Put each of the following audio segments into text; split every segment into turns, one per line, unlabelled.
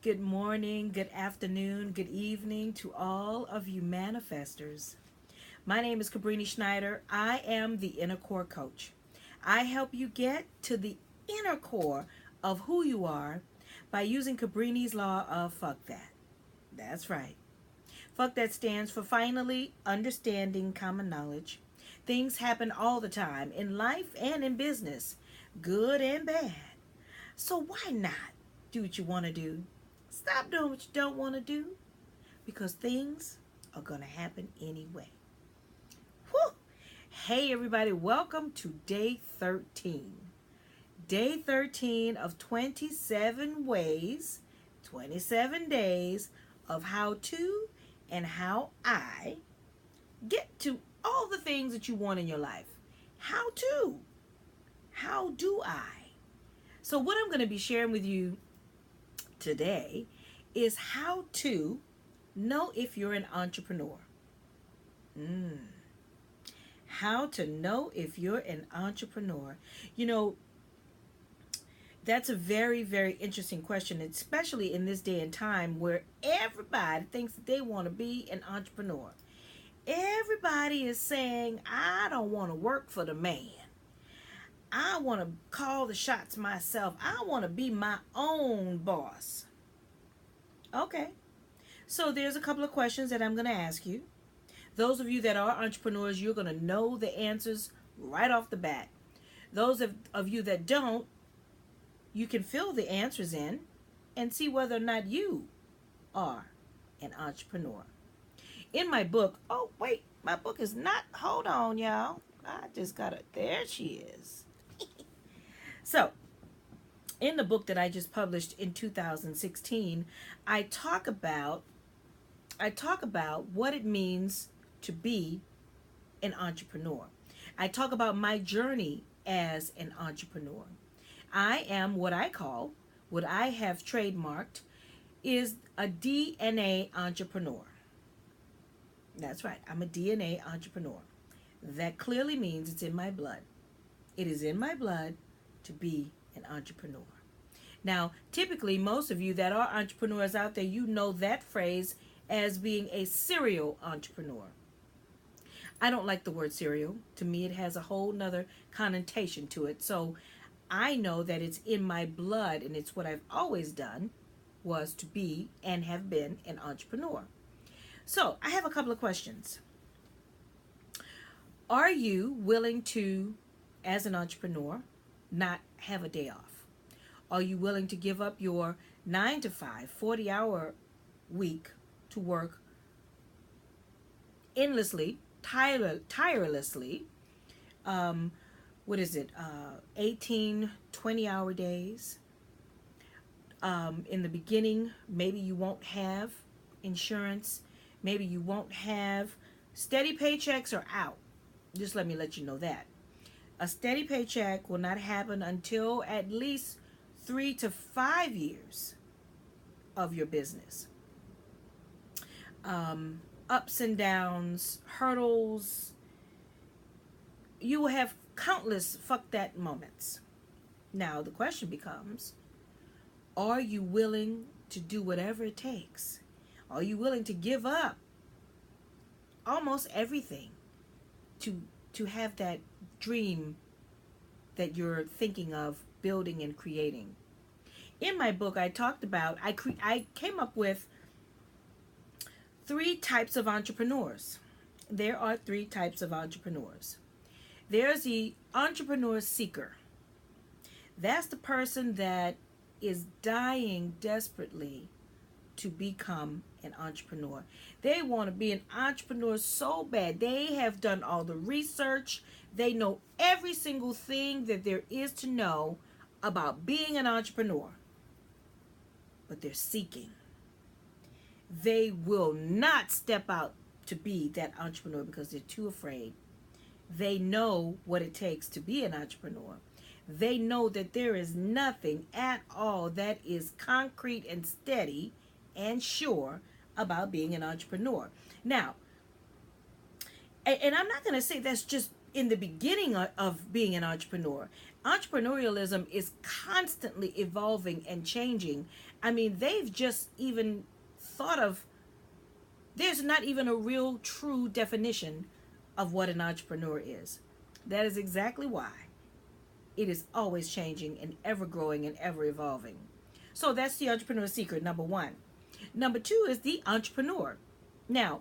Good morning, good afternoon, good evening to all of you manifestors. My name is Cabrini Schneider. I am the InnerCore coach. I help you get to the inner core of who you are by using Cabrini's law of fuck that. That's right. Fuck that stands for finally understanding common knowledge. Things happen all the time in life and in business, good and bad. So why not do what you want to do? Stop doing what you don't want to do because things are going to happen anyway. Whew. Hey everybody, welcome to day 13. Day 13 of 27 ways, 27 days of how to and how I get to all the things that you want in your life. How to? How do I? So what I'm going to be sharing with you today is how to know if you're an entrepreneur. How to know if you're an entrepreneur. You know, that's a very, very interesting question, especially in this day and time where everybody thinks that they want to be an entrepreneur. Everybody is saying, I don't want to work for the man. I want to call the shots myself. I want to be my own boss. Okay. So there's a couple of questions that I'm going to ask you. Those of you that are entrepreneurs, you're going to know the answers right off the bat. Those of you that don't, you can fill the answers in and see whether or not you are an entrepreneur. In my book, oh wait, my book is not, hold on y'all. I just got it. There she is. So, in the book that I just published in 2016, I talk about what it means to be an entrepreneur. I talk about my journey as an entrepreneur. I am what I have trademarked is a DNA entrepreneur. That's right, I'm a DNA entrepreneur. That clearly means it's in my blood. It is in my blood to be an entrepreneur. Now, typically, most of you that are entrepreneurs out there, you know that phrase as being a serial entrepreneur. I don't like the word serial. To me, it has a whole nother connotation to it. So I know that it's in my blood, and it's what I've always done, was to be and have been an entrepreneur. So I have a couple of questions. Are you willing to, as an entrepreneur, not have a day off? Are you willing to give up your 9 to 5, 40-hour week to work endlessly, tirelessly, 18, 20-hour days? In the beginning, maybe you won't have insurance. Maybe you won't have steady paychecks are out. Just let me let you know that. A steady paycheck will not happen until at least 3 to 5 years of your business. Ups and downs, hurdles. You will have countless fuck that moments. Now the question becomes, are you willing to do whatever it takes? Are you willing to give up almost everything to have that dream that you're thinking of building and creating? In my book, I talked about, I came up with 3 types of entrepreneurs. There are 3 types of entrepreneurs. There's the entrepreneur seeker. That's the person that is dying desperately to become an entrepreneur. They want to be an entrepreneur so bad. They have done all the research. They know every single thing that there is to know about being an entrepreneur. But they're seeking. They will not step out to be that entrepreneur because they're too afraid. They know what it takes to be an entrepreneur. They know that there is nothing at all that is concrete and steady and sure about being an entrepreneur. Now, and I'm not going to say that's just in the beginning of being an entrepreneur. Entrepreneurialism is constantly evolving and changing. I mean, they've just even thought of, there's not even a real true definition of what an entrepreneur is. That is exactly why it is always changing and ever growing and ever evolving. So that's the entrepreneur secret, number one. Number two is the entrepreneur. Now,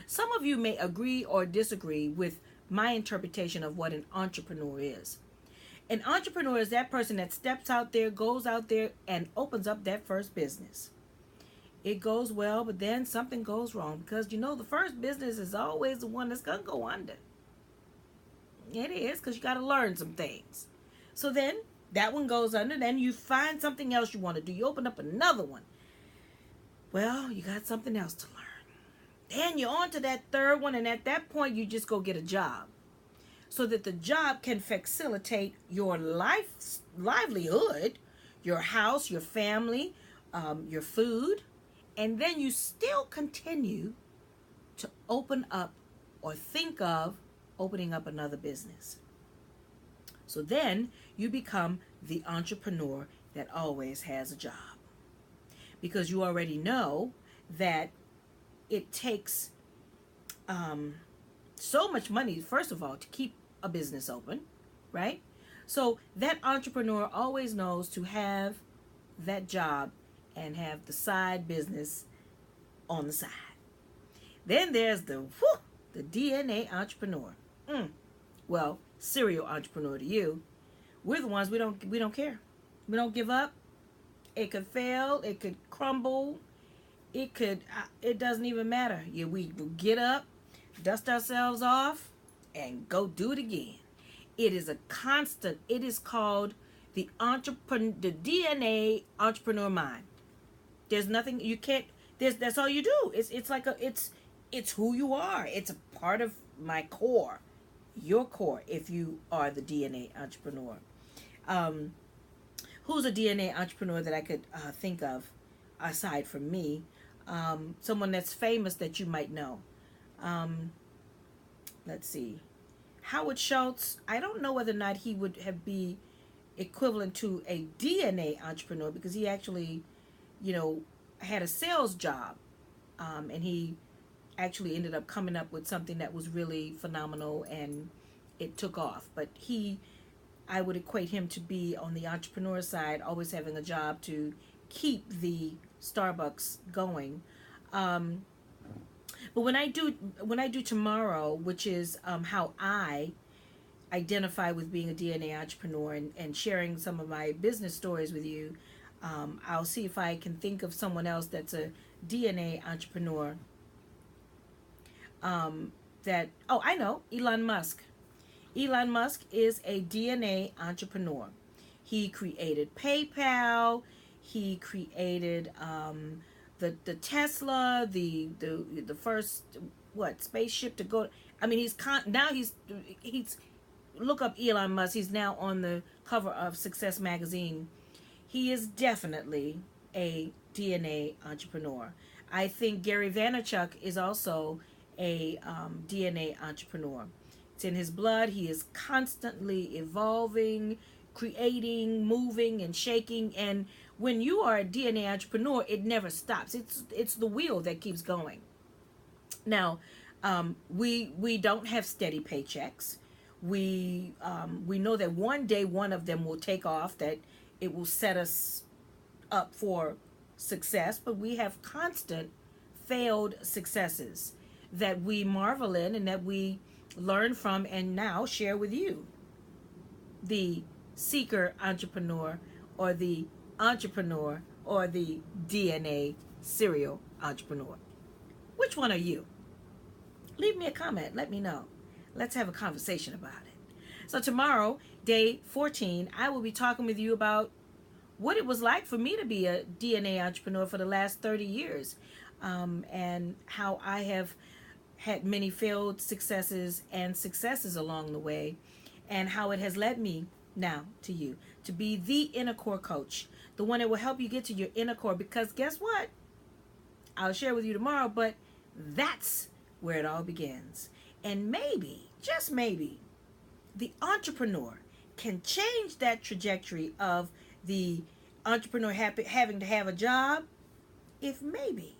some of you may agree or disagree with my interpretation of what an entrepreneur is. An entrepreneur is that person that steps out there, goes out there, and opens up that first business. It goes well, but then something goes wrong, because the first business is always the one that's going to go under. It is, because you got to learn some things. So then that one goes under, then you find something else you want to do. You open up another one. Well, you got something else to learn. Then you're on to that third one, and at that point you just go get a job, so that the job can facilitate your livelihood, your house, your family, your food, and then you still continue to open up or think of opening up another business. So then you become the entrepreneur that always has a job, because you already know that it takes so much money, first of all, to keep a business open, right? So that entrepreneur always knows to have that job and have the side business on the side. Then there's the DNA entrepreneur. Well, serial entrepreneur to you. We're the ones we don't care. We don't give up. It could fail. It could crumble. It doesn't even matter. We get up, dust ourselves off, and go do it again. It is a constant. It is called the DNA entrepreneur mind. There's nothing you can't. That's all you do. It's who you are. It's a part of my core, your core. If you are the DNA entrepreneur, who's a DNA entrepreneur that I could think of aside from me? Someone that's famous that you might know. Let's see. Howard Schultz. I don't know whether or not he would be equivalent to a DNA entrepreneur, because he actually, had a sales job, and he actually ended up coming up with something that was really phenomenal, and it took off. But I would equate him to be on the entrepreneur side, always having a job to keep the Starbucks going. But when I do tomorrow, which is how I identify with being a DNA entrepreneur, and sharing some of my business stories with you, I'll see if I can think of someone else that's a DNA entrepreneur. I know, Elon Musk. Elon Musk is a DNA entrepreneur. He created PayPal. He created the Tesla, the first spaceship to go. I mean, he's look up Elon Musk. He's now on the cover of Success magazine. He is definitely a DNA entrepreneur. I think Gary Vaynerchuk is also a DNA entrepreneur. It's in his blood. He is constantly evolving, creating, moving, and shaking. And when you are a DNA entrepreneur, it never stops. It's the wheel that keeps going. Now, we don't have steady paychecks. We know that one day one of them will take off, that it will set us up for success, but we have constant failed successes that we marvel in and that we learn from and now share with you. The seeker entrepreneur, or the entrepreneur, or the DNA serial entrepreneur. Which one are you? Leave me a comment. Let me know. Let's have a conversation about it. So tomorrow, day 14, I will be talking with you about what it was like for me to be a DNA entrepreneur for the last 30 years, and how I have had many failed successes and successes along the way, and how it has led me now to you to be the InnerCore coach, the one that will help you get to your inner core. Because guess what? I'll share with you tomorrow, but that's where it all begins. And maybe, just maybe, the entrepreneur can change that trajectory of the entrepreneur having to have a job if maybe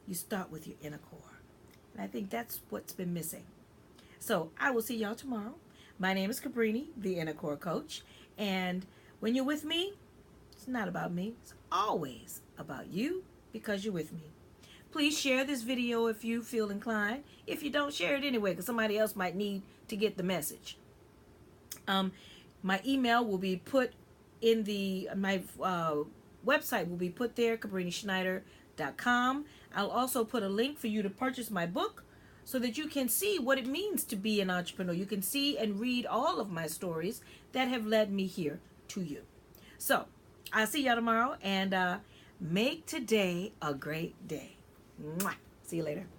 you start with your inner core. And I think that's what's been missing. So I will see y'all tomorrow. My name is Cabrini, the InnerCore coach. And when you're with me, it's not about me. It's always about you because you're with me. Please share this video if you feel inclined. If you don't, share it anyway because somebody else might need to get the message. My email will be put in my website will be put there, CabriniSchneider.com. I'll also put a link for you to purchase my book so that you can see what it means to be an entrepreneur. You can see and read all of my stories that have led me here to you. So, I'll see y'all tomorrow, and make today a great day. Mwah. See you later.